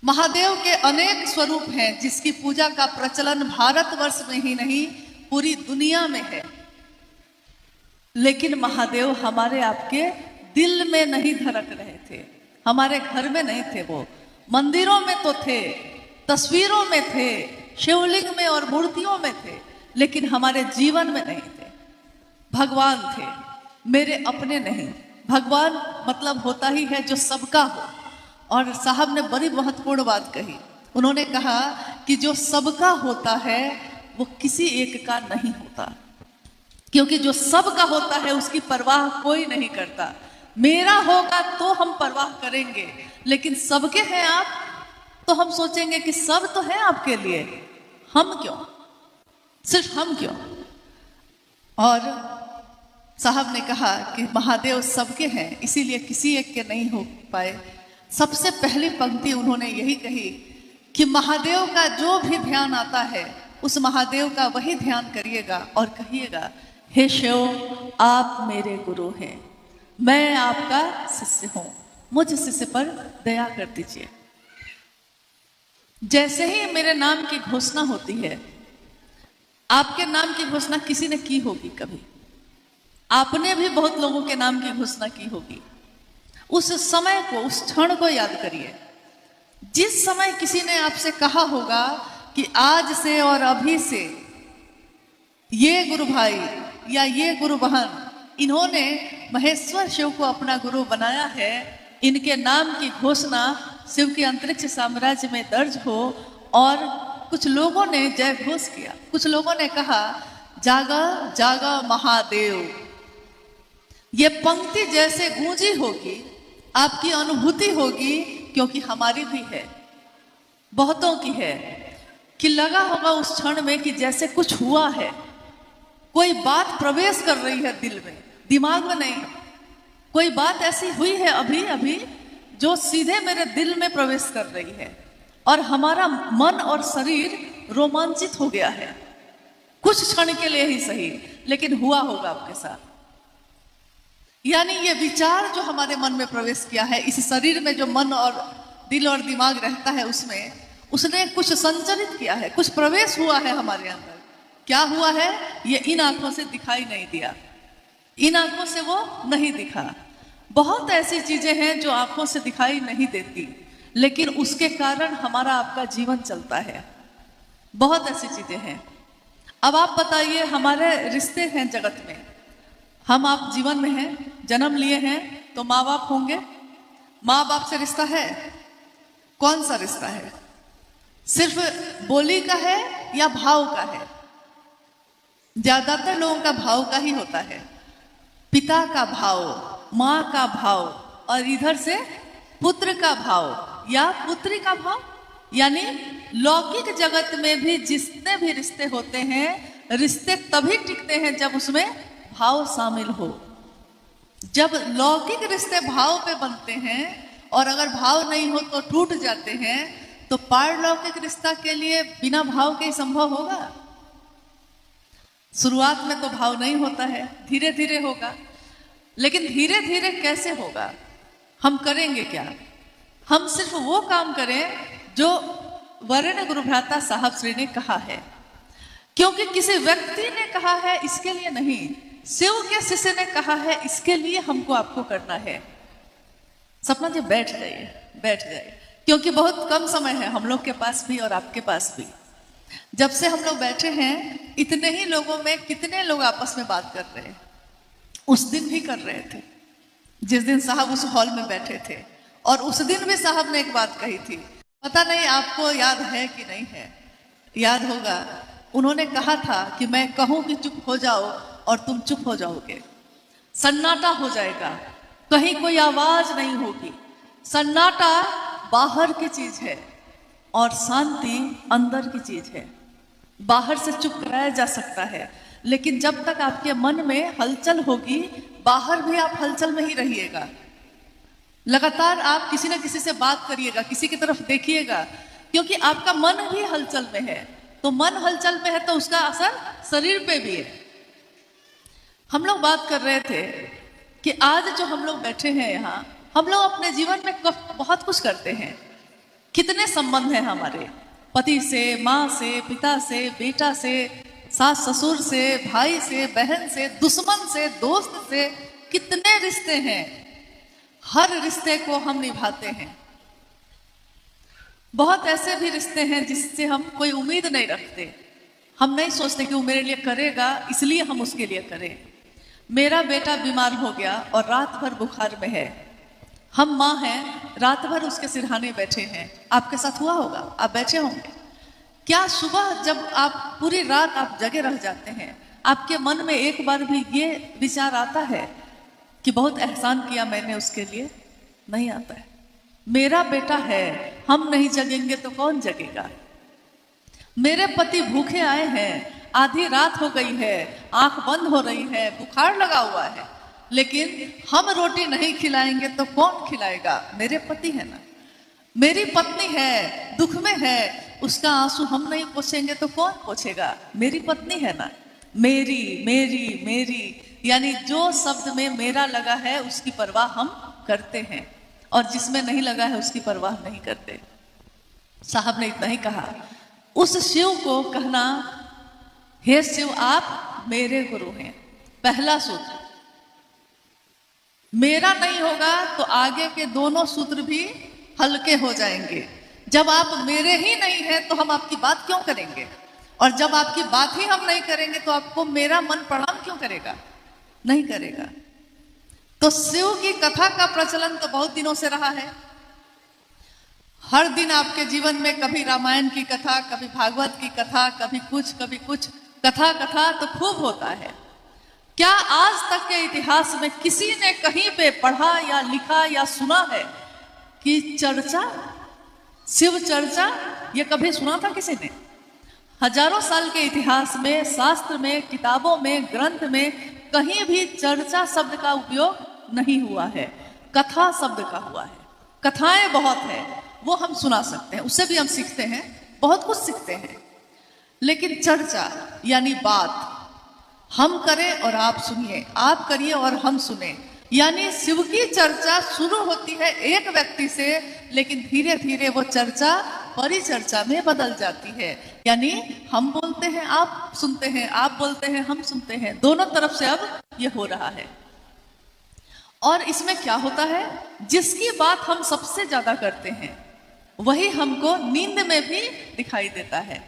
महादेव के अनेक स्वरूप हैं जिसकी पूजा का प्रचलन भारतवर्ष में ही नहीं पूरी दुनिया में है। लेकिन महादेव हमारे आपके दिल में नहीं धड़क रहे थे, हमारे घर में नहीं थे। वो मंदिरों में तो थे, तस्वीरों में थे, शिवलिंग में और मूर्तियों में थे, लेकिन हमारे जीवन में नहीं थे। भगवान थे, मेरे अपने नहीं। भगवान मतलब होता ही है जो सबका हो। और साहब ने बड़ी महत्वपूर्ण बात कही। उन्होंने कहा कि जो सबका होता है वो किसी एक का नहीं होता, क्योंकि जो सबका होता है उसकी परवाह कोई नहीं करता। मेरा होगा तो हम परवाह करेंगे, लेकिन सबके हैं आप तो हम सोचेंगे कि सब तो है आपके लिए, हम क्यों, सिर्फ हम क्यों। और साहब ने कहा कि महादेव सबके हैं, इसीलिए किसी एक के नहीं हो पाए। सबसे पहली पंक्ति उन्होंने यही कही कि महादेव का जो भी ध्यान आता है उस महादेव का वही ध्यान करिएगा और कहिएगा, हे शिव आप मेरे गुरु हैं, मैं आपका शिष्य हूं, मुझ शिष्य पर दया कर दीजिए। जैसे ही मेरे नाम की घोषणा होती है, आपके नाम की घोषणा किसी ने की होगी, कभी आपने भी बहुत लोगों के नाम की घोषणा की होगी। उस समय को, उस क्षण को याद करिए जिस समय किसी ने आपसे कहा होगा कि आज से और अभी से ये गुरु भाई या ये गुरु बहन, इन्होंने महेश्वर शिव को अपना गुरु बनाया है, इनके नाम की घोषणा शिव के अंतरिक्ष साम्राज्य में दर्ज हो। और कुछ लोगों ने जय घोष किया, कुछ लोगों ने कहा जागा जागा महादेव। ये पंक्ति जैसे गूंजी होगी, आपकी अनुभूति होगी, क्योंकि हमारी भी है, बहुतों की है, कि लगा होगा उस क्षण में कि जैसे कुछ हुआ है, कोई बात प्रवेश कर रही है दिल में, दिमाग में नहीं। कोई बात ऐसी हुई है अभी अभी जो सीधे मेरे दिल में प्रवेश कर रही है और हमारा मन और शरीर रोमांचित हो गया है, कुछ क्षण के लिए ही सही, लेकिन हुआ होगा आपके साथ। यानी ये विचार जो हमारे मन में प्रवेश किया है, इस शरीर में जो मन और दिल और दिमाग रहता है, उसमें उसने कुछ संचरित किया है, कुछ प्रवेश हुआ है हमारे अंदर। क्या हुआ है ये इन आंखों से दिखाई नहीं दिया, इन आंखों से वो नहीं दिखा। बहुत ऐसी चीजें हैं जो आंखों से दिखाई नहीं देती, लेकिन उसके कारण हमारा आपका जीवन चलता है। बहुत ऐसी चीजें हैं। अब आप बताइए, हमारे रिश्ते हैं जगत में, हम आप जीवन में हैं, जन्म लिए हैं तो माँ बाप होंगे। माँ बाप से रिश्ता है, कौन सा रिश्ता है? सिर्फ बोली का है या भाव का है? ज्यादातर लोगों का भाव का ही होता है, पिता का भाव, माँ का भाव, और इधर से पुत्र का भाव या पुत्री का भाव। यानी लौकिक जगत में भी जितने भी रिश्ते होते हैं, रिश्ते तभी टिकते हैं जब उसमें भाव शामिल हो। जब लौकिक रिश्ते भाव पे बनते हैं और अगर भाव नहीं हो तो टूट जाते हैं, तो पारलौकिक रिश्ता के लिए बिना भाव के ही संभव होगा? शुरुआत में तो भाव नहीं होता है, धीरे धीरे होगा। लेकिन धीरे धीरे कैसे होगा? हम करेंगे क्या? हम सिर्फ वो काम करें जो वरेण्य गुरु भ्राता साहब श्री ने कहा है, क्योंकि किसी व्यक्ति ने कहा है इसके लिए नहीं, शिव के शिष्य ने कहा है इसके लिए हमको आपको करना है। सपना जी बैठ जाइए, बैठ जाइए, क्योंकि बहुत कम समय है हम लोग के पास भी और आपके पास भी। जब से हम लोग बैठे हैं, इतने ही लोगों में कितने लोग आपस में बात कर रहे हैं। उस दिन भी कर रहे थे, जिस दिन साहब उस हॉल में बैठे थे, और उस दिन भी साहब ने एक बात कही थी, पता नहीं आपको याद है कि नहीं है, याद होगा। उन्होंने कहा था कि मैं कहूं कि चुप हो जाओ और तुम चुप हो जाओगे, सन्नाटा हो जाएगा, कहीं कोई आवाज नहीं होगी। सन्नाटा बाहर की चीज है और शांति अंदर की चीज है। बाहर से चुप कराया जा सकता है, लेकिन जब तक आपके मन में हलचल होगी, बाहर भी आप हलचल में ही रहिएगा। लगातार आप किसी न किसी से बात करिएगा, किसी की तरफ देखिएगा, क्योंकि आपका मन भी हलचल में है। तो मन हलचल में है तो उसका असर शरीर पे भी है। हम लोग बात कर रहे थे कि आज जो हम लोग बैठे हैं यहाँ, हम लोग अपने जीवन में बहुत कुछ करते हैं। कितने संबंध हैं हमारे, पति से, माँ से, पिता से, बेटा से, सास ससुर से, भाई से, बहन से, दुश्मन से, दोस्त से, कितने रिश्ते हैं। हर रिश्ते को हम निभाते हैं। बहुत ऐसे भी रिश्ते हैं जिससे हम कोई उम्मीद नहीं रखते। हम नहीं सोचते कि वो मेरे लिए करेगा, इसलिए हम उसके लिए करें। मेरा बेटा बीमार हो गया और रात भर बुखार में है। हम माँ हैं, रात भर उसके सिरहाने बैठे हैं। आपके साथ हुआ होगा, आप बैठे होंगे। क्या सुबह जब आप पूरी रात आप जगे रह जाते हैं, आपके मन में एक बार भी ये विचार आता है कि बहुत एहसान किया मैंने उसके लिए? नहीं आता है। मेरा बेटा है, हम नहीं जगेंगे तो कौन जगेगा? मेरे पति भूखे आए हैं, आधी रात हो गई है, आंख बंद हो रही है, बुखार लगा हुआ है, लेकिन हम रोटी नहीं खिलाएंगे तो कौन खिलाएगा? मेरे पति है ना। मेरी पत्नी है, दुख में है, उसका आंसू हम नहीं पोंछेंगे तो कौन पोंछेगा? मेरी पत्नी है ना। मेरी मेरी मेरी, यानी जो शब्द में मेरा लगा है उसकी परवाह हम करते हैं, और जिसमें नहीं लगा है उसकी परवाह नहीं करते। साहब ने इतना ही कहा। उस शिव को कहना, हे शिव आप मेरे गुरु हैं। पहला सूत्र, मेरा नहीं होगा तो आगे के दोनों सूत्र भी हल्के हो जाएंगे। जब आप मेरे ही नहीं हैं तो हम आपकी बात क्यों करेंगे? और जब आपकी बात ही हम नहीं करेंगे तो आपको मेरा मन प्रणाम क्यों करेगा? नहीं करेगा। तो शिव की कथा का प्रचलन तो बहुत दिनों से रहा है। हर दिन आपके जीवन में कभी रामायण की कथा, कभी भागवत की कथा, कभी कुछ कथा कथा तो खूब होता है। क्या आज तक के इतिहास में किसी ने कहीं पे पढ़ा या लिखा या सुना है कि चर्चा, शिव चर्चा, ये कभी सुना था किसी ने? हजारों साल के इतिहास में, शास्त्र में, किताबों में, ग्रंथ में कहीं भी चर्चा शब्द का उपयोग नहीं हुआ है। कथा शब्द का हुआ है। कथाएं बहुत है, वो हम सुना सकते हैं, उससे भी हम सीखते हैं, बहुत कुछ सीखते हैं। लेकिन चर्चा यानी बात, हम करें और आप सुनिए, आप करिए और हम सुने, यानी शिव की चर्चा शुरू होती है एक व्यक्ति से, लेकिन धीरे धीरे वो चर्चा परिचर्चा में बदल जाती है। यानी हम बोलते हैं, आप सुनते हैं, आप बोलते हैं, हम सुनते हैं, दोनों तरफ से अब ये हो रहा है। और इसमें क्या होता है, जिसकी बात हम सबसे ज्यादा करते हैं वही हमको नींद में भी दिखाई देता है,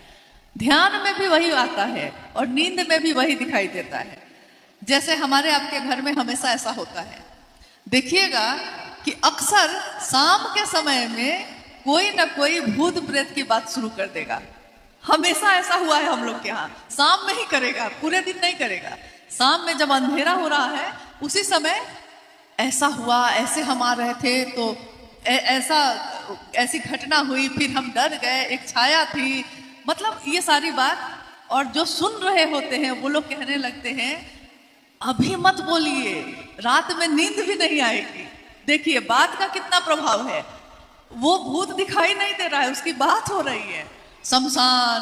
ध्यान में भी वही आता है और नींद में भी वही दिखाई देता है। जैसे हमारे आपके घर में हमेशा ऐसा होता है, देखिएगा कि अक्सर शाम के समय में कोई ना कोई भूत प्रेत की बात शुरू कर देगा। हमेशा ऐसा हुआ है हम लोग के यहाँ। शाम में ही करेगा, पूरे दिन नहीं करेगा। शाम में जब अंधेरा हो रहा है उसी समय ऐसा हुआ, ऐसे हम आ रहे थे तो ऐसी घटना हुई, फिर हम डर गए, एक छाया थी, मतलब ये सारी बात। और जो सुन रहे होते हैं वो लोग कहने लगते हैं, अभी मत बोलिए, रात में नींद भी नहीं आएगी। देखिए बात का कितना प्रभाव है। वो भूत दिखाई नहीं दे रहा है, उसकी बात हो रही है, शमशान,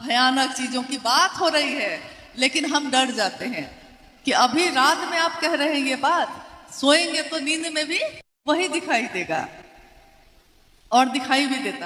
भयानक चीजों की बात हो रही है, लेकिन हम डर जाते हैं कि अभी रात में आप कह रहे हैं ये बात, सोएंगे तो नींद में भी वही दिखाई देगा और दिखाई भी देता।